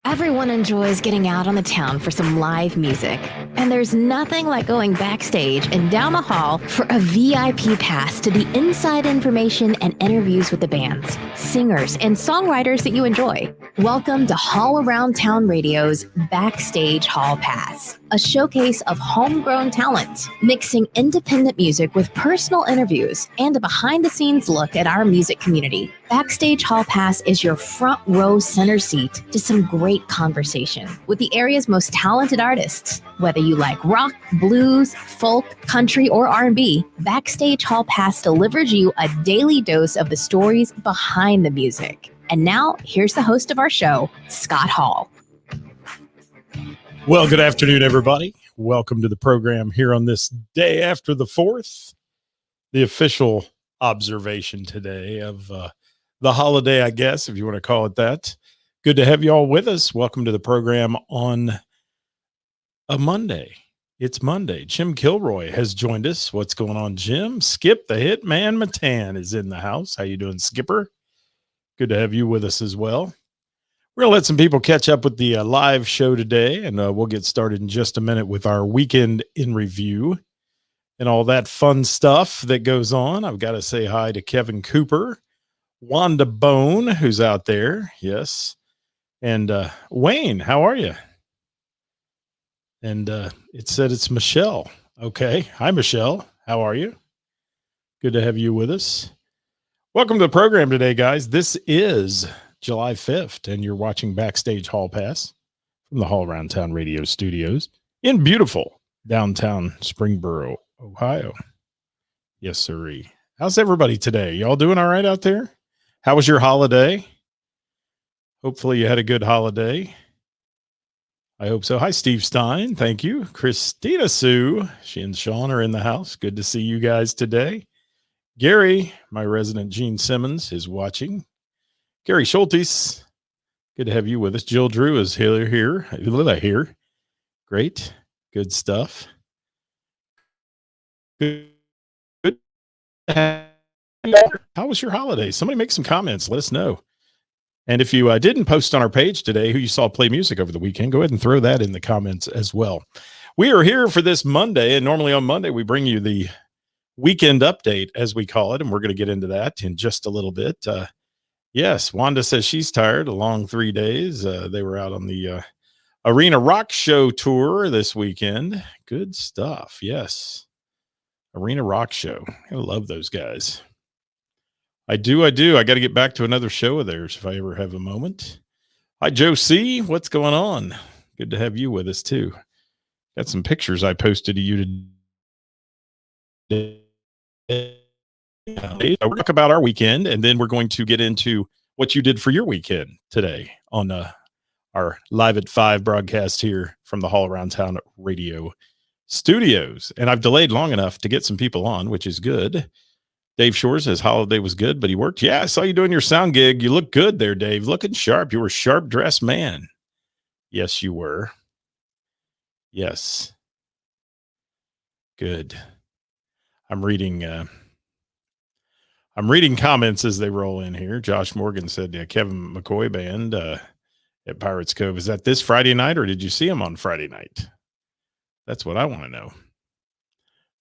Everyone enjoys getting out on the town for some live music. And there's nothing like going backstage and down the hall for a VIP pass to the inside information and interviews with the bands, singers, and songwriters that you enjoy. Welcome to Hall Around Town Radio's Backstage Hall Pass, a showcase of homegrown talent, mixing independent music with personal interviews and a behind-the-scenes look at our music community. Backstage Hall Pass is your front row center seat to some great conversation with the area's most talented artists. Whether you like rock, blues, folk, country, or R&B, Backstage Hall Pass delivers you a daily dose of the stories behind the music. And now, here's the host of our show, Scott Hall. Well, good afternoon, everybody. Welcome to the program here on this day after the 4th, the official observation today of the holiday, I guess, if you want to call it that. Good to have you all with us. Welcome to the program on a Monday. It's Monday. Jim Kilroy has joined us. What's going on, Jim? Skip the Hitman Matan is in the house. How you doing, Skipper? Good to have you with us as well. We're going to let some people catch up with the live show today, and we'll get started in just a minute with our weekend in review and all that fun stuff that goes on. I've got to say hi to Kevin Cooper, Wanda Bone, who's out there. Yes. And Wayne, how are you? And it said it's Michelle. Okay. Hi, Michelle. How are you? Good to have you with us. Welcome to the program today, guys. This is July 5th, and you're watching Backstage Hall Pass from the Hall Around Town Radio Studios in beautiful downtown Springboro, Ohio. Yes, sirree. How's everybody today? Y'all doing all right out there? How was your holiday? Hopefully you had a good holiday. I hope so. Hi, Steve Stein. Thank you. Christina Sue. She and Sean are in the house. Good to see you guys today. Gary, my resident Gene Simmons, is watching. Gary Schultes, good to have you with us. Jill Drew is here. Great. Good stuff. Good. How was your holiday? Somebody make some comments. Let us know. And if you didn't post on our page today who you saw play music over the weekend, go ahead and throw that in the comments as well. We are here for this Monday, and normally on Monday we bring you the weekend update, as we call it, and we're going to get into that in just a little bit. Yes, Wanda says she's tired. A long 3 days. They were out on the Arena Rock Show tour this weekend. Good stuff. Yes. Arena Rock Show. I love those guys. I do. I got to get back to another show of theirs if I ever have a moment. Hi, Joe C. What's going on? Good to have you with us, too. Got some pictures I posted to you today. We'll talk about our weekend, and then we're going to get into what you did for your weekend today on our Live at 5 broadcast here from the Hall Around Town Radio Studios. And I've delayed long enough to get some people on, which is good. Dave Shore says holiday was good, but he worked. Yeah, I saw you doing your sound gig. You look good there, Dave. Looking sharp. You were a sharp-dressed man. Yes, you were. Yes. Good. I'm reading comments as they roll in here. Josh Morgan said, Kevin McCoy band at Pirates Cove. Is that this Friday night, or did you see him on Friday night? That's what I want to know.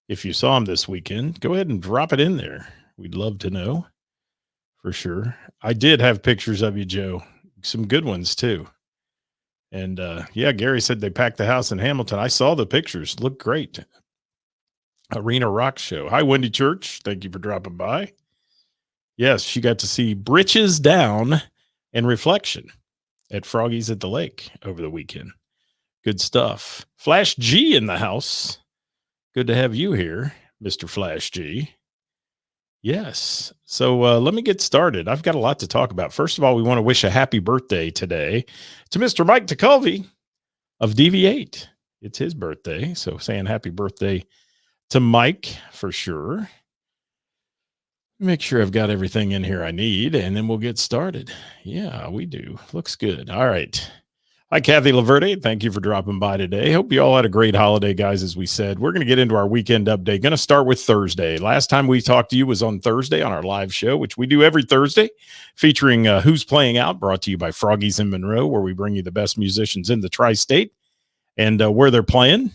If you saw him this weekend, go ahead and drop it in there. We'd love to know for sure. I did have pictures of you, Joe. Some good ones too. And Gary said they packed the house in Hamilton. I saw the pictures. Look great. Arena Rock Show. Hi, Wendy Church. Thank you for dropping by. Yes, she got to see Britches Down and Reflection at Froggy's at the Lake over the weekend. Good stuff. Flash G in the house. Good to have you here, Mr. Flash G. Yes. So let me get started. I've got a lot to talk about. First of all, we want to wish a happy birthday today to Mr. Mike DeCulvey of DV8. It's his birthday. So saying happy birthday to Mike for sure. Make sure I've got everything in here I need, and then we'll get started. Yeah, we do. Looks good. All right. Hi, Kathy Laverde. Thank you for dropping by today. Hope you all had a great holiday, guys. As we said, we're going to get into our weekend update. Going to start with Thursday. Last time we talked to you was on Thursday on our live show, which we do every Thursday, featuring Who's Playing Out, brought to you by Froggies in Monroe, where we bring you the best musicians in the tri-state and where they're playing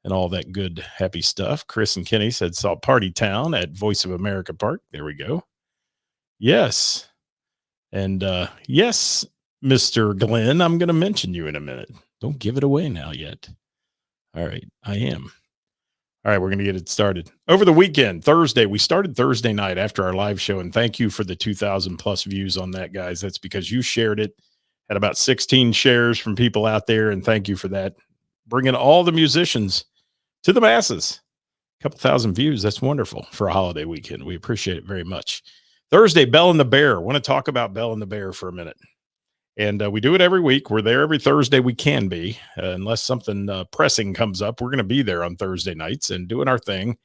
and all that good, happy stuff. Chris and Kenny said saw Party Town at Voice of America Park. There we go. Yes. And yes, Mr. Glenn, I'm going to mention you in a minute. Don't give it away now yet. All right, I am. All right, we're going to get it started. Over the weekend, Thursday, we started Thursday night after our live show, and thank you for the 2,000 plus views on that, guys. That's because you shared it. Had about 16 shares from people out there, and thank you for that. Bringing all the musicians to the masses. A couple thousand views. That's wonderful for a holiday weekend. We appreciate it very much. Thursday, Bell and the Bear. I want to talk about Bell and the Bear for a minute. And we do it every week. We're there every Thursday we can be, unless something pressing comes up. We're going to be there on Thursday nights and doing our thing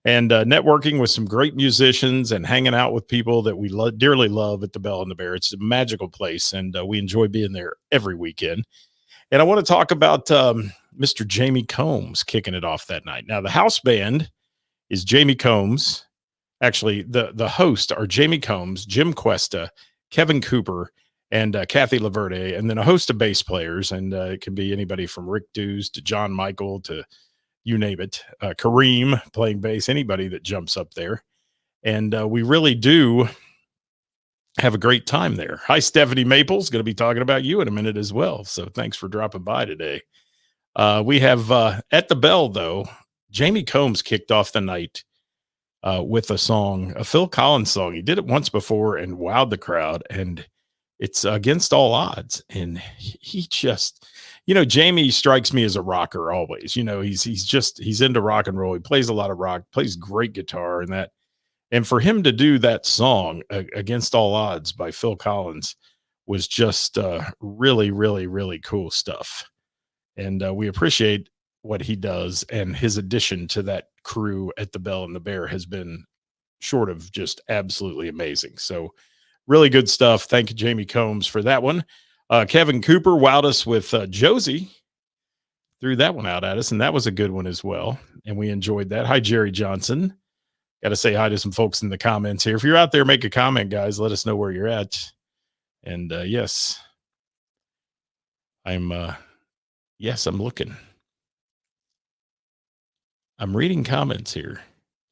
and networking with some great musicians and hanging out with people that we dearly love at the Bell and the Bear. It's a magical place, and we enjoy being there every weekend. And I want to talk about Mr. Jamie Combs kicking it off that night. Now, the house band is Jamie Combs. Actually, the hosts are Jamie Combs, Jim Cuesta, Kevin Cooper, and Kathy Laverde, and then a host of bass players. And it can be anybody from Rick Dews to John Michael to you name it. Kareem playing bass, anybody that jumps up there. And we really do have a great time there. Hi, Stephanie Maples. Going to be talking about you in a minute as well. So thanks for dropping by today. We have at the Bell, though, Jamie Combs kicked off the night with a song, a Phil Collins song. He did it once before and wowed the crowd. And it's Against All Odds. And he just, Jamie strikes me as a rocker always. He's into rock and roll. He plays a lot of rock, plays great guitar and that. And for him to do that song, Against All Odds by Phil Collins, was just really, really, really cool stuff. And we appreciate what he does. And his addition to that crew at the Bell and the Bear has been short of just absolutely amazing. So really good stuff. Thank you, Jamie Combs, for that one. Kevin Cooper wowed us with Josie. Threw that one out at us, and that was a good one as well. And we enjoyed that. Hi, Jerry Johnson. Got to say hi to some folks in the comments here. If you're out there, make a comment, guys. Let us know where you're at. And yes, I'm looking. I'm reading comments here.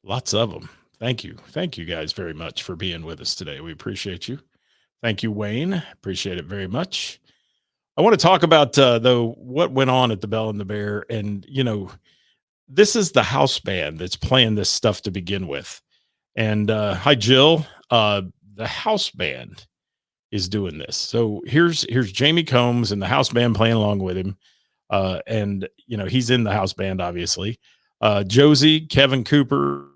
Lots of them. Thank you. Thank you guys very much for being with us today. We appreciate you. Thank you, Wayne. Appreciate it very much. I want to talk about, though, what went on at the Bell and the Bear. And, this is the house band that's playing this stuff to begin with. And hi, Jill. The house band is doing this. So here's Jamie Combs and the house band playing along with him. And, he's in the house band, obviously. Josie, Kevin Cooper,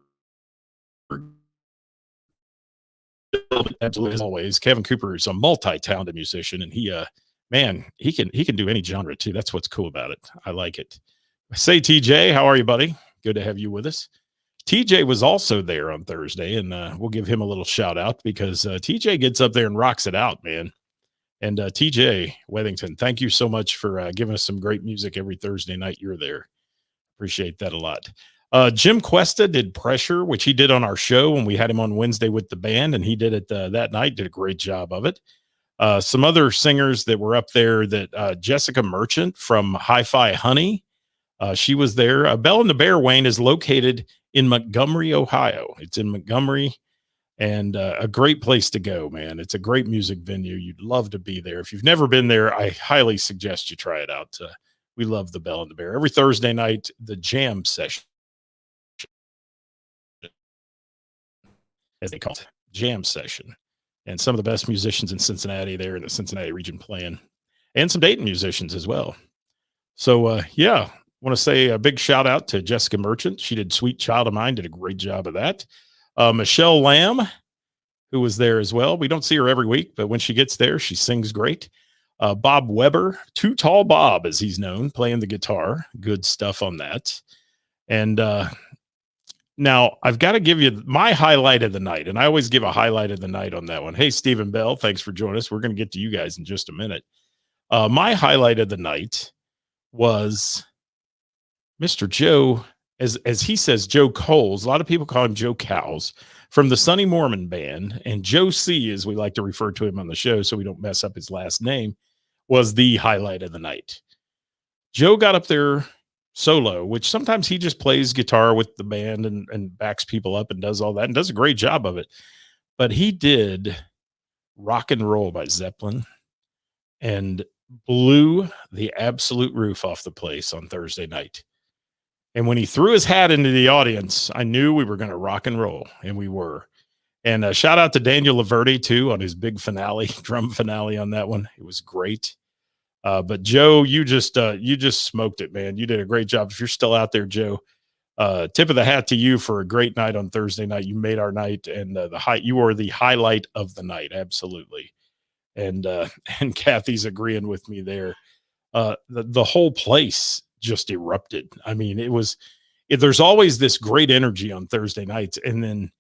absolutely, as always. Kevin Cooper is a multi-talented musician, and he can do any genre too. That's what's cool about it. I like it. Say, TJ, how are you, buddy? Good to have you with us. TJ was also there on Thursday, and we'll give him a little shout out because TJ gets up there and rocks it out, man. And TJ Wethington, thank you so much for giving us some great music every Thursday night you're there. Appreciate that a lot. Jim Cuesta did Pressure, which he did on our show when we had him on Wednesday with the band, and he did it that night, did a great job of it. Some other singers that were up there, that Jessica Merchant from Hi-Fi Honey, she was there. Bell and the Bear, Wayne, is located in Montgomery, Ohio. It's in Montgomery, and a great place to go, man. It's a great music venue. You'd love to be there. If you've never been there, I highly suggest you try it out. We love the Bell and the Bear. Every Thursday night, the jam session, as they call it, jam session. And some of the best musicians in Cincinnati there in the Cincinnati region playing, and some Dayton musicians as well. So, I want to say a big shout out to Jessica Merchant. She did Sweet Child of Mine, did a great job of that. Michelle Lamb, who was there as well. We don't see her every week, but when she gets there, she sings great. Bob Weber, Too Tall Bob, as he's known, playing the guitar. Good stuff on that. And now I've got to give you my highlight of the night, and I always give a highlight of the night on that one. Hey, Stephen Bell, thanks for joining us. We're going to get to you guys in just a minute. My highlight of the night was Mr. Joe, as he says, Joe Coles. A lot of people call him Joe Cowles from the Sonny Mormon Band, and Joe C, as we like to refer to him on the show, so we don't mess up his last name, was the highlight of the night. Joe got up there solo, which sometimes he just plays guitar with the band and backs people up and does all that and does a great job of it. But he did Rock and Roll by Zeppelin and blew the absolute roof off the place on Thursday night. And when he threw his hat into the audience, I knew we were going to rock and roll, and we were. And shout out to Daniel Laverde, too, on his big finale, drum finale on that one. It was great. But Joe, you just smoked it, man. You did a great job. If you're still out there, Joe, tip of the hat to you for a great night on Thursday night. You made our night, and you were the highlight of the night, absolutely. And and Kathy's agreeing with me there. The whole place just erupted. I mean, there's always this great energy on Thursday nights, and then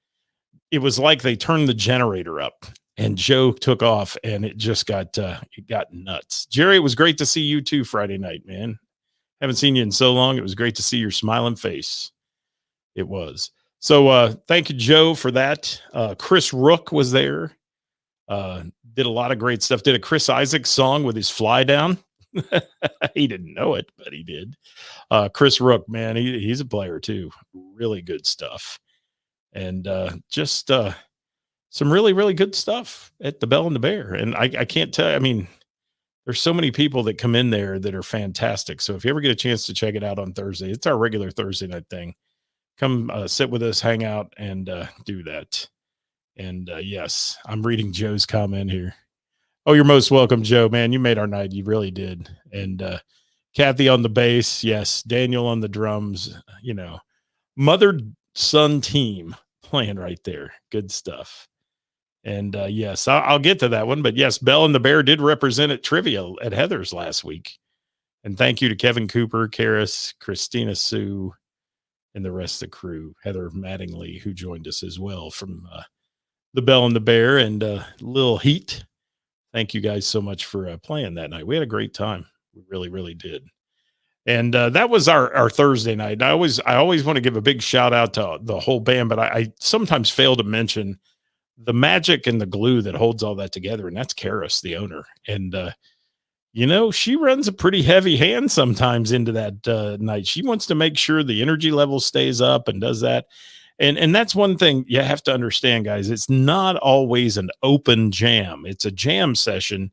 it was like they turned the generator up and Joe took off, and it just got nuts. Jerry, it was great to see you too Friday night, man. Haven't seen you in so long. It was great to see your smiling face. It was. So thank you, Joe, for that. Chris Rook was there. Did a lot of great stuff. Did a Chris Isaac song with his fly down. He didn't know it, but he did. Chris Rook, man, he's a player too. Really good stuff. And just some really, really good stuff at the Bell and the Bear. And I can't tell. I mean, there's so many people that come in there that are fantastic. So if you ever get a chance to check it out on Thursday, it's our regular Thursday night thing. Come sit with us, hang out, and do that. And yes, I'm reading Joe's comment here. Oh, you're most welcome, Joe, man. You made our night. You really did. And Kathy on the bass. Yes. Daniel on the drums, mother-son team playing right there. Good stuff. And yes, I'll get to that one. But yes, Bell and the Bear did represent at trivia at Heather's last week. And thank you to Kevin Cooper, Karis, Christina Sue, and the rest of the crew. Heather Mattingly, who joined us as well from the Bell and the Bear and Lil Heat. Thank you guys so much for playing that night. We had a great time. We really, really did. And that was our Thursday night. And I always want to give a big shout out to the whole band, but I sometimes fail to mention the magic and the glue that holds all that together. And that's Karis, the owner. And, she runs a pretty heavy hand sometimes into that night. She wants to make sure the energy level stays up and does that. And that's one thing you have to understand, guys. It's not always an open jam. It's a jam session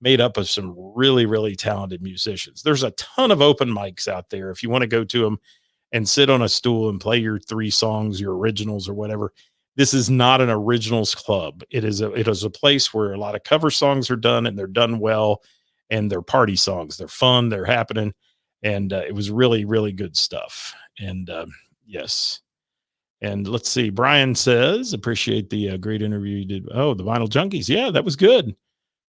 made up of some really, really talented musicians. There's a ton of open mics out there. If you want to go to them and sit on a stool and play your 3 songs, your originals or whatever, this is not an originals club. It is a place where a lot of cover songs are done, and they're done well, and they're party songs. They're fun. They're happening. And it was really, really good stuff. And yes. And let's see. Brian says, appreciate the great interview you did. Oh, the Vinyl Junkies. Yeah, that was good.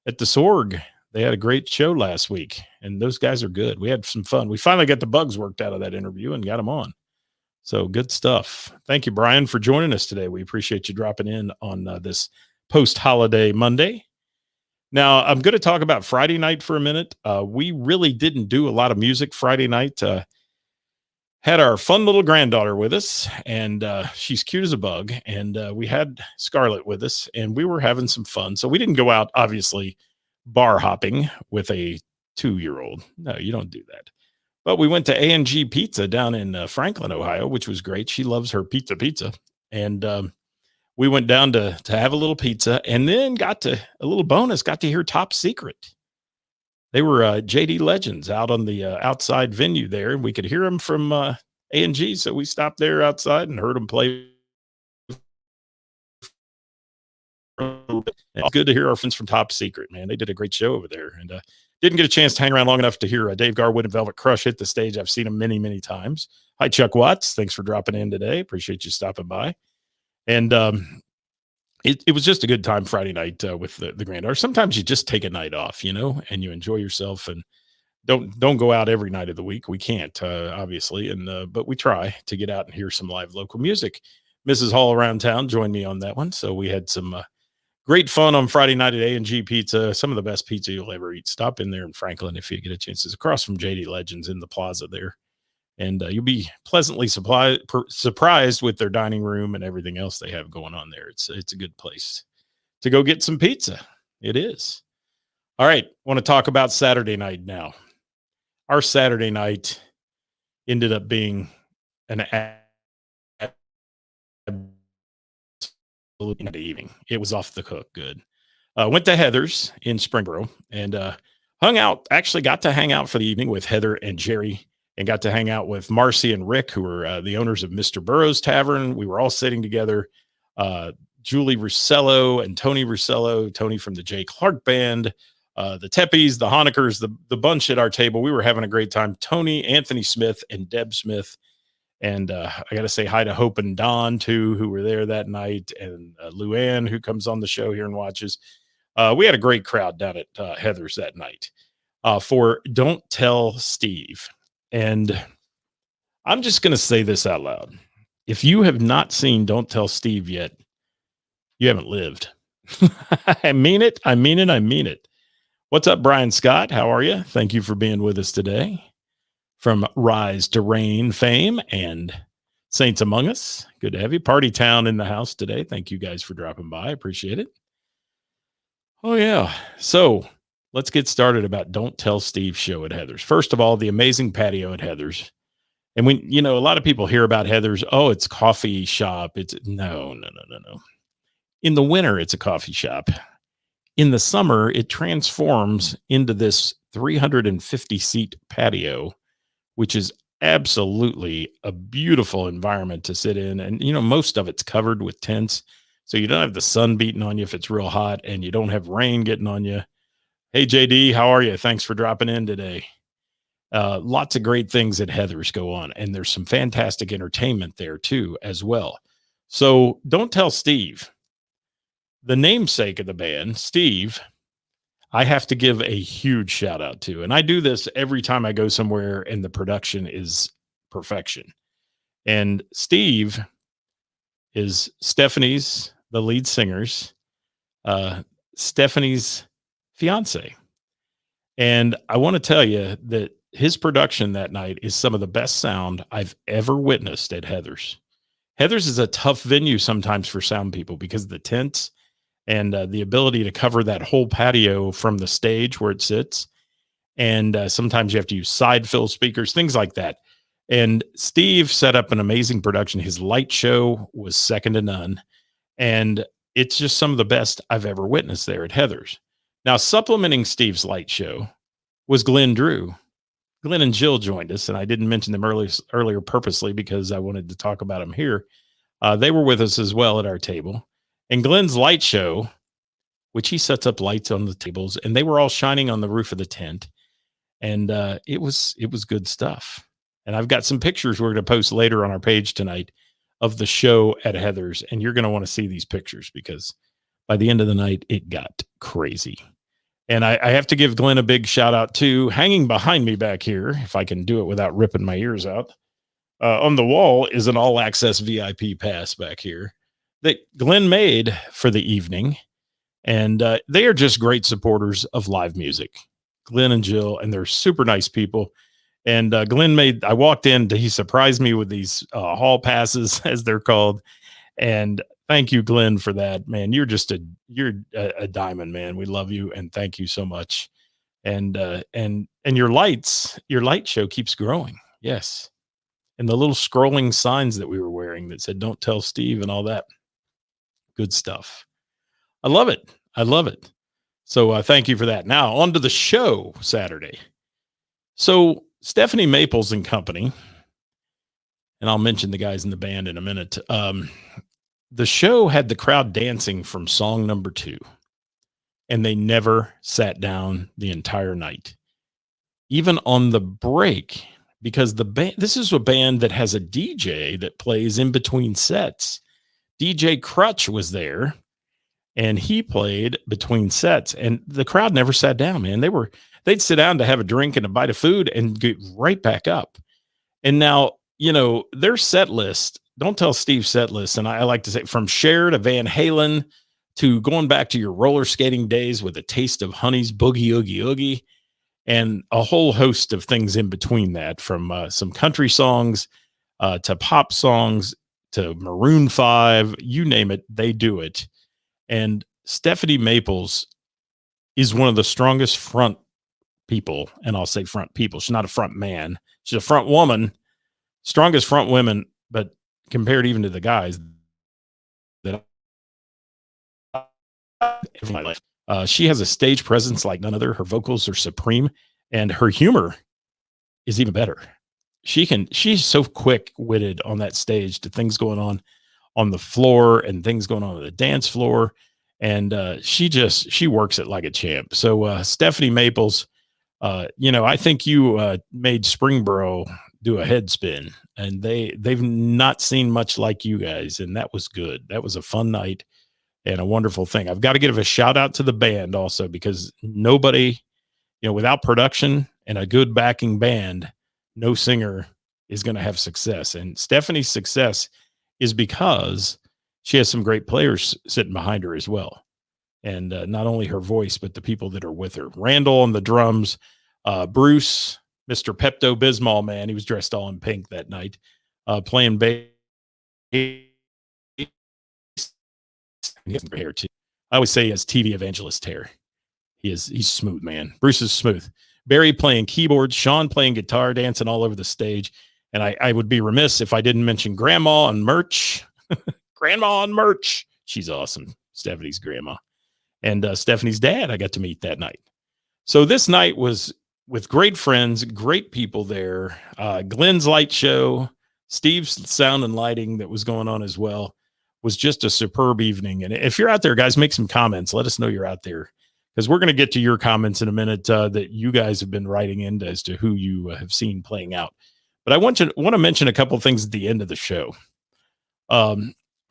At the Sorg, they had a great show last week, and those guys are good. We had some fun. We finally got the bugs worked out of that interview and got them on. So good stuff. Thank you, Brian, for joining us today. We appreciate you dropping in on this post-holiday Monday. Now, I'm going to talk about Friday night for a minute. We really didn't do a lot of music Friday night. Had our fun little granddaughter with us, and she's cute as a bug. And we had Scarlett with us, and we were having some fun. So we didn't go out, obviously, bar hopping with a 2-year-old. No, you don't do that. But we went to A&G Pizza down in Franklin, Ohio, which was great. She loves her pizza. And we went down to have a little pizza, and then got to hear Top Secret. They were JD Legends out on the outside venue there, and we could hear them from A&G. So we stopped there outside and heard them play. It's good to hear our friends from Top Secret, man. They did a great show over there, and didn't get a chance to hang around long enough to hear Dave Garwood and Velvet Crush hit the stage. I've seen them many, many times. Hi, Chuck Watts. Thanks for dropping in today. Appreciate you stopping by. And it was just a good time Friday night with the granddaughter. Sometimes you just take a night off, and you enjoy yourself, and don't go out every night of the week. We can't, obviously. And, but we try to get out and hear some live local music. Mrs. Hall around town joined me on that one. So we had some Great fun on Friday night at A&G Pizza. Some of the best pizza you'll ever eat. Stop in there in Franklin if you get a chance. It's across from JD Legends in the plaza there. And you'll be pleasantly surprised with their dining room and everything else they have going on there. It's a good place to go get some pizza. It is. All right. Want to talk about Saturday night now. Our Saturday night ended up being an evening. It was off the hook good. Went to Heather's in Springboro and hung out. Actually got to hang out for the evening with Heather and Jerry, and got to hang out with Marcy and Rick, who are the owners of Mr. Burroughs Tavern. We were all sitting together. Julie Russello and Tony Russello, Tony from the Jay Clark Band, the Teppies, the Honeckers, the bunch at our table. We were having a great time. Tony, Anthony Smith, and Deb Smith. And I got to say hi to Hope and Don, too, who were there that night, and Luann, who comes on the show here and watches. We had a great crowd down at Heather's that night for Don't Tell Steve. And I'm just going to say this out loud. If you have not seen Don't Tell Steve yet, you haven't lived. I mean it. I mean it. I mean it. What's up, Brian Scott? How are you? Thank you for being with us today. From Rise to Reign fame and Saints Among Us. Good to have you. Party Town in the house today. Thank you guys for dropping by. I appreciate it. Oh, yeah. So let's get started about Don't Tell Steve show at Heather's. First of all, the amazing patio at Heather's. And when, a lot of people hear about Heather's, oh, it's coffee shop. It's no. In the winter, it's a coffee shop. In the summer, it transforms into this 350 seat patio, which is absolutely a beautiful environment to sit in. And, most of it's covered with tents. So you don't have the sun beating on you if it's real hot, and you don't have rain getting on you. Hey, JD, how are you? Thanks for dropping in today. Lots of great things at Heather's go on, and there's some fantastic entertainment there too, as well. So Don't Tell Steve, the namesake of the band, Steve, I have to give a huge shout out to. And I do this every time I go somewhere and the production is perfection. And Steve is Stephanie's, the lead singer's, Stephanie's fiance. And I want to tell you that his production that night is some of the best sound I've ever witnessed at Heather's. Heather's is a tough venue sometimes for sound people because of the tents and the ability to cover that whole patio from the stage where it sits. And sometimes you have to use side fill speakers, things like that. And Steve set up an amazing production. His light show was second to none. And it's just some of the best I've ever witnessed there at Heather's. Now, supplementing Steve's light show was Glenn Drew. Glenn and Jill joined us, and I didn't mention them earlier purposely because I wanted to talk about them here. They were with us as well at our table. And Glenn's light show, which he sets up lights on the tables, and they were all shining on the roof of the tent. And it was good stuff. And I've got some pictures we're going to post later on our page tonight of the show at Heather's. And you're going to want to see these pictures because by the end of the night, it got crazy. And I have to give Glenn a big shout out too. Hanging behind me back here, if I can do it without ripping my ears out, on the wall is an all access VIP pass back here that Glenn made for the evening. And they are just great supporters of live music, Glenn and Jill, and they're super nice people. And Glenn I walked in, he surprised me with these hall passes, as they're called. And thank you, Glenn, for that, man. You're a diamond, man. We love you. And thank you so much. And your light show keeps growing. Yes. And the little scrolling signs that we were wearing that said, "Don't Tell Steve," and all that good stuff. I love it. I love it. So thank you for that. Now on to the show Saturday. So Stephanie Maples and company, and I'll mention the guys in the band in a minute. The show had the crowd dancing from song number 2, and they never sat down the entire night, even on the break, because this is a band that has a DJ that plays in between sets. DJ Crutch was there, and he played between sets, and the crowd never sat down, man. They'd sit down to have a drink and a bite of food and get right back up. And now, their set list, Don't Tell Steve set list, and I like to say from Cher to Van Halen to going back to your roller skating days with a taste of Honey's Boogie Oogie Oogie, and a whole host of things in between that, from some country songs to pop songs to Maroon 5, you name it, they do it. And Stephanie Maples is one of the strongest front people, and I'll say front people. She's not a front man. She's a front woman, strongest front women, but compared even to the guys that she has a stage presence like none other. Her vocals are supreme, and her humor is even better. She's so quick-witted on that stage to things going on the floor and things going on the dance floor. And she works it like a champ. So Stephanie Maples, I think you made Springboro do a head spin, and they've not seen much like you guys, and that was good. That was a fun night and a wonderful thing. I've got to give a shout out to the band also, because nobody, without production and a good backing band, no singer is going to have success. And Stephanie's success is because she has some great players sitting behind her as well. And not only her voice, but the people that are with her. Randall on the drums, Bruce, Mr. Pepto-Bismol, man, he was dressed all in pink that night, playing bass. He has hair too. I always say he has TV evangelist hair. He's smooth, man. Bruce is smooth. Barry playing keyboards, Sean playing guitar, dancing all over the stage. And I would be remiss if I didn't mention Grandma on merch. Grandma on merch. She's awesome. Stephanie's grandma. And Stephanie's dad I got to meet that night. So this night was with great friends, great people there. Glenn's light show, Steve's sound and lighting that was going on as well, was just a superb evening. And if you're out there, guys, make some comments. Let us know you're out there, because we're going to get to your comments in a minute that you guys have been writing in as to who you have seen playing out. But I want to mention a couple of things at the end of the show.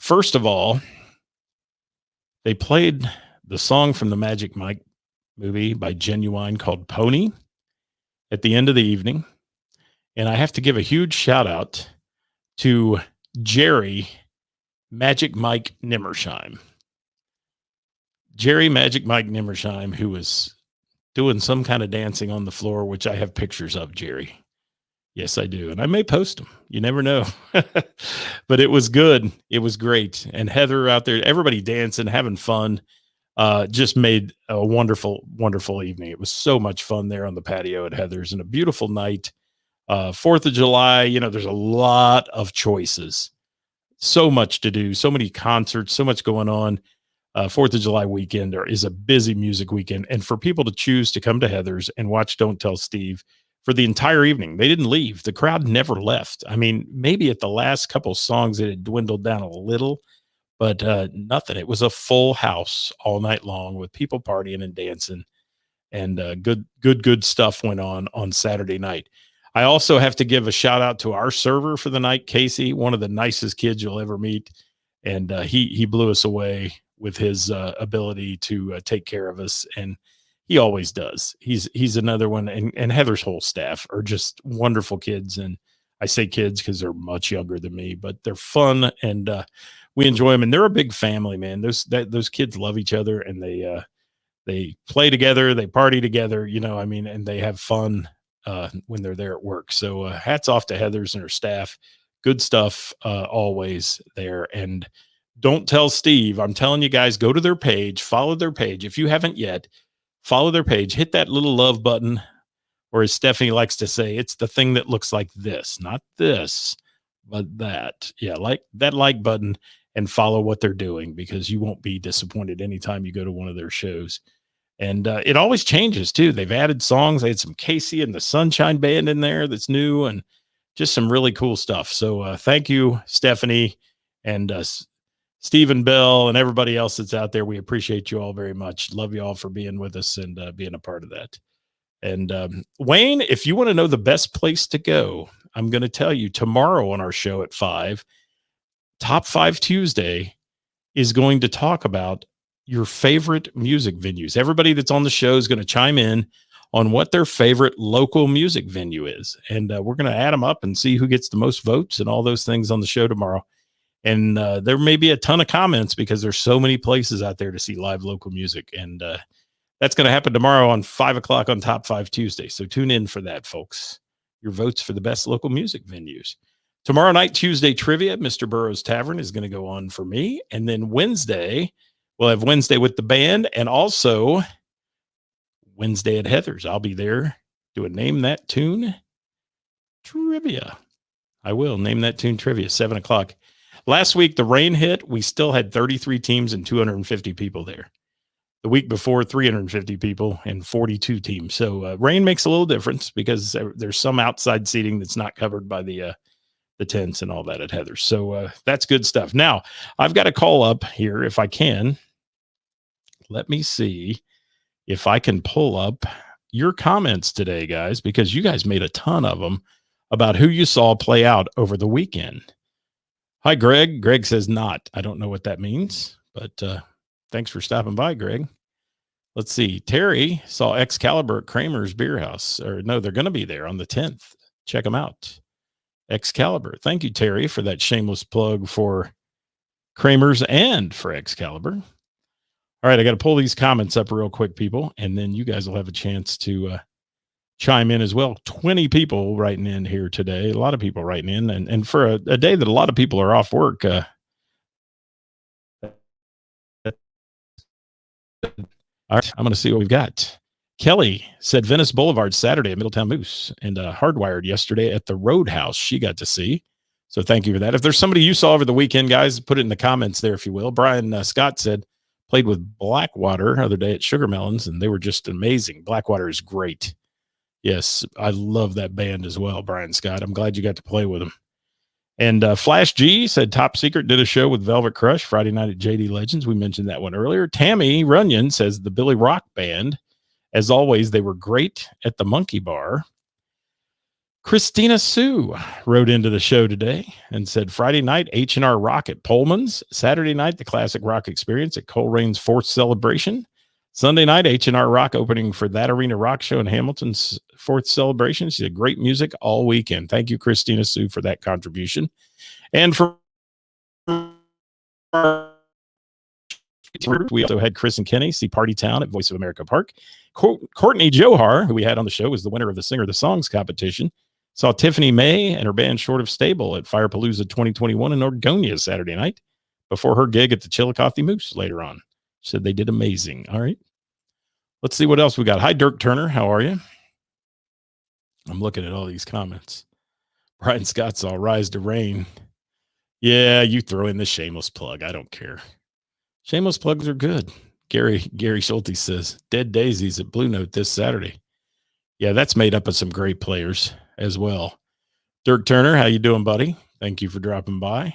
First of all, they played the song from the Magic Mike movie by Genuine called Pony at the end of the evening. And I have to give a huge shout out to Jerry Magic Mike Nimmersheim. Jerry Magic Mike Nimmersheim, who was doing some kind of dancing on the floor, which I have pictures of, Jerry. Yes, I do. And I may post them. You never know. But it was good. It was great. And Heather out there, everybody dancing, having fun, just made a wonderful, wonderful evening. It was so much fun there on the patio at Heather's, and a beautiful night. 4th of July, there's a lot of choices. So much to do, so many concerts, so much going on. 4th of July weekend is a busy music weekend. And for people to choose to come to Heather's and watch Don't Tell Steve for the entire evening, they didn't leave. The crowd never left. I mean, maybe at the last couple songs it had dwindled down a little, but nothing. It was a full house all night long with people partying and dancing, and good stuff went on Saturday night. I also have to give a shout out to our server for the night, Casey, one of the nicest kids you'll ever meet. And he blew us away with his ability to take care of us. And he always does. He's another one. And Heather's whole staff are just wonderful kids. And I say kids because they're much younger than me, but they're fun, and we enjoy them. And they're a big family, man. Those kids love each other, and they play together, they party together, and they have fun when they're there at work. So hats off to Heather's and her staff. Good stuff always there. And Don't Tell Steve, I'm telling you guys, go to their page, follow their page. If you haven't yet, follow their page, hit that little love button, or as Stephanie likes to say, it's the thing that looks like this, not this, but that. Yeah, like that like button, and follow what they're doing, because you won't be disappointed anytime you go to one of their shows. And it always changes too. They've added songs. They had some Casey and the Sunshine Band in there that's new, and just some really cool stuff. So thank you, Stephanie, and Stephen Bell, and everybody else that's out there. We appreciate you all very much. Love you all for being with us and being a part of that. And Wayne, if you want to know the best place to go, I'm going to tell you tomorrow on our show at 5, Top 5 Tuesday is going to talk about your favorite music venues. Everybody that's on the show is going to chime in on what their favorite local music venue is. And we're going to add them up and see who gets the most votes and all those things on the show tomorrow. And there may be a ton of comments because there's so many places out there to see live local music. And that's going to happen tomorrow on 5 o'clock on Top 5 Tuesday. So tune in for that, folks. Your votes for the best local music venues. Tomorrow night, Tuesday trivia, Mr. Burroughs Tavern is going to go on for me. And then Wednesday, we'll have Wednesday with the band and also Wednesday at Heather's. I'll be there doing Name That Tune trivia. I will name that tune trivia, 7 o'clock. Last week, the rain hit. We still had 33 teams and 250 people there. The week before, 350 people and 42 teams. So rain makes a little difference because there's some outside seating that's not covered by the tents and all that at Heather's. So that's good stuff. Now, I've got a call up here if I can. Let me see if I can pull up your comments today, guys, because you guys made a ton of them about who you saw play out over the weekend. Hi, Greg. Greg says not. I don't know what that means, but thanks for stopping by, Greg. Let's see. Terry saw Excalibur at Kramer's Beer House. Or no, they're going to be there on the 10th. Check them out. Excalibur. Thank you, Terry, for that shameless plug for Kramer's and for Excalibur. All right, I got to pull these comments up real quick, people, and then you guys will have a chance to chime in as well. 20 people writing in here today. A lot of people writing in. And for a day that a lot of people are off work, all right, I'm going to see what we've got. Kelly said Venice Boulevard Saturday at Middletown Moose and Hardwired yesterday at the Roadhouse. She got to see. So thank you for that. If there's somebody you saw over the weekend, guys, put it in the comments there, if you will. Brian Scott said, played with Blackwater the other day at Sugar Melons, and they were just amazing. Blackwater is great. Yes, I love that band as well, Brian Scott. I'm glad you got to play with them. And Flash G said Top Secret did a show with Velvet Crush Friday night at JD Legends. We mentioned that one earlier. Tammy Runyon says the Billy Rock Band. As always, they were great at the Monkey Bar. Christina Sue wrote into the show today and said Friday night, H&R Rock at Pullman's. Saturday night, the Classic Rock Experience at Colerane's 4th Celebration. Sunday night, H&R Rock opening for That Arena Rock Show in Hamilton's 4th Celebration. She had great music all weekend. Thank you, Christina Sue, for that contribution. And for we also had Chris and Kenny see Party Town at Voice of America Park. Courtney Johar, who we had on the show, was the winner of the Singer of the Songs competition. Saw Tiffany May and her band Short of Stable at Firepalooza 2021 in Orgonia Saturday night before her gig at the Chillicothe Moose later on. She said they did amazing. All right. Let's see what else we got. Hi, Dirk Turner. How are you? I'm looking at all these comments. Brian Scott saw Rise to Rain. Yeah, you throw in the shameless plug. I don't care. Shameless plugs are good. Gary Schulte says Dead Daisies at Blue Note this Saturday. Yeah, that's made up of some great players as well. Dirk Turner, how you doing, buddy? Thank you for dropping by.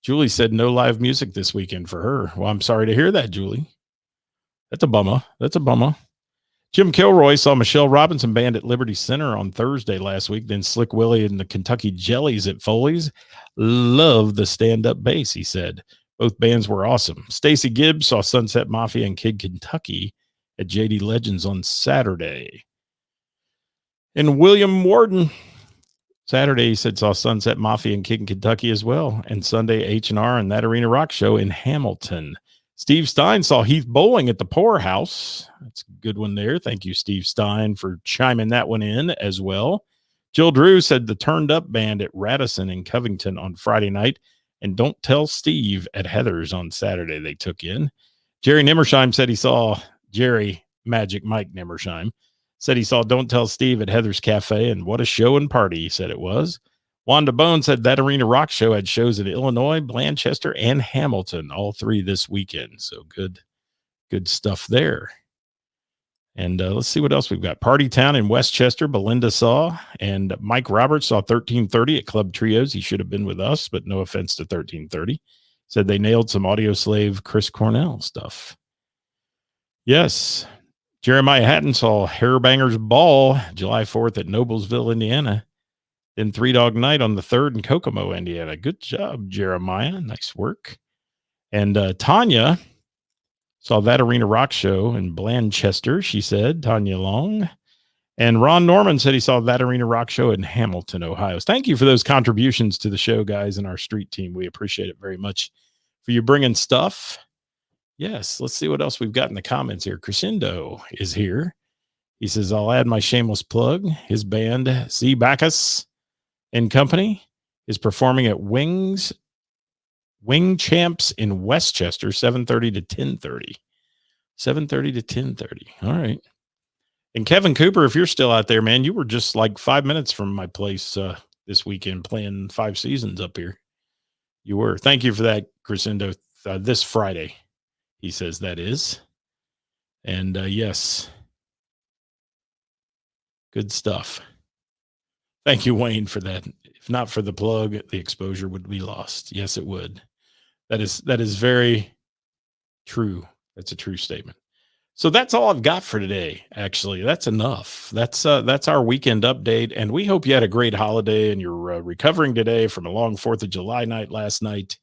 Julie said no live music this weekend for her. Well, I'm sorry to hear that, Julie. That's a bummer. Jim Kilroy saw Michelle Robinson Band at Liberty Center on Thursday last week. Then Slick Willie and the Kentucky Jellies at Foley's. Love the stand-up bass, he said. Both bands were awesome. Stacy Gibbs saw Sunset Mafia and Kid Kentucky at JD Legends on Saturday. And William Warden, Saturday, he said, saw Sunset Mafia and Kid Kentucky as well. And Sunday, H&R and That Arena Rock Show in Hamilton. Steve Stein saw Heath Bowling at the Poorhouse. That's a good one there. Thank you, Steve Stein, for chiming that one in as well. Jill Drew said the Turned Up Band at Radisson in Covington on Friday night. And Don't Tell Steve at Heather's on Saturday they took in. Jerry Nimmersheim said he saw Jerry Magic Mike Nimmersheim said he saw Don't Tell Steve at Heather's Cafe, and what a show and party he said it was. Wanda Bone said That Arena Rock Show had shows in Illinois, Blanchester, and Hamilton, all three this weekend. So good stuff there. And let's see what else we've got. Party Town in Westchester, Belinda saw, and Mike Roberts saw 1330 at Club Trios. He should have been with us, but no offense to 1330. Said they nailed some Audio Slave Chris Cornell stuff. Yes. Jeremiah Hatton saw Hairbangers Ball July 4th at Noblesville, Indiana. Then Three Dog Night on the 3rd in Kokomo, Indiana. Good job, Jeremiah. Nice work. And Tanya saw That Arena Rock Show in Blanchester, she said, Tanya Long. And Ron Norman said he saw That Arena Rock show in Hamilton, Ohio. Thank you for those contributions to the show, guys, and our street team. We appreciate it very much for you bringing stuff. Yes, let's see what else we've got in the comments here. Crescendo is here. He says, I'll add my shameless plug. His band, C. Backus and Company, is performing at Wing Champs in Westchester, 7:30 to 10:30. 7:30 to 10:30. All right. And Kevin Cooper, if you're still out there, man, you were just like 5 minutes from my place this weekend playing 5 seasons up here. You were. Thank you for that, Crescendo. This Friday, he says that is. And yes, good stuff. Thank you, Wayne, for that. If not for the plug, the exposure would be lost. Yes, it would. That is very true. That's a true statement. So that's all I've got for today. Actually, that's enough. That's our weekend update, and we hope you had a great holiday and you're recovering today from a long 4th of July night last night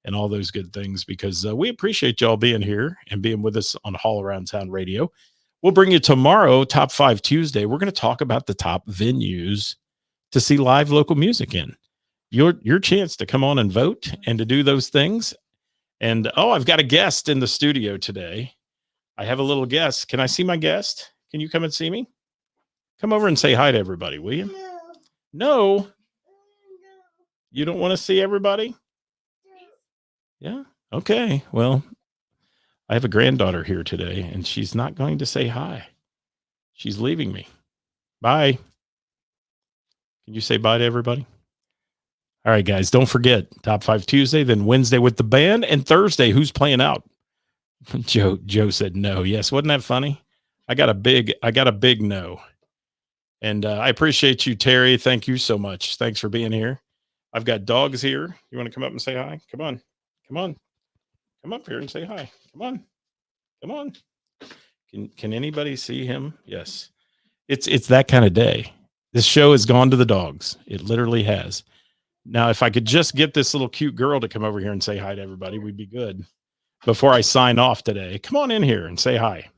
and all those good things, because we appreciate y'all being here and being with us on All Around Town Radio. We'll bring you tomorrow, Top 5 Tuesday. We're going to talk about the top venues to see live local music in. Your chance to come on and vote and to do those things. And I've got a guest in the studio today. I have a little guest. Can I see my guest? Can you come and see me? Come over and say hi to everybody, will you? No. You don't want to see everybody? Yeah. Okay. Well, I have a granddaughter here today, and she's not going to say hi. She's leaving me. Bye. Can you say bye to everybody? All right, guys, don't forget Top 5 Tuesday, then Wednesday with the band, and Thursday, who's playing out? Joe said no. Yes, wasn't that funny? I got a big no. And I appreciate you, Terry. Thank you so much. Thanks for being here. I've got dogs here. You want to come up and say hi? Come on. Come up here and say hi. Come on. Can anybody see him? Yes. It's that kind of day. This show has gone to the dogs. It literally has. Now, if I could just get this little cute girl to come over here and say hi to everybody, we'd be good. Before I sign off today, come on in here and say hi.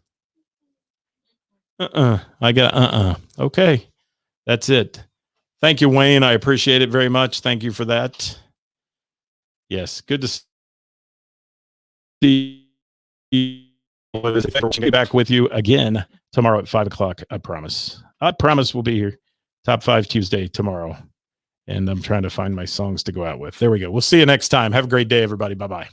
I got Okay. That's it. Thank you, Wayne. I appreciate it very much. Thank you for that. Yes. Good to see you. I'll be back with you again tomorrow at 5:00. I promise. We'll be here. Top 5 Tuesday tomorrow. And I'm trying to find my songs to go out with. There we go. We'll see you next time. Have a great day, everybody. Bye-bye.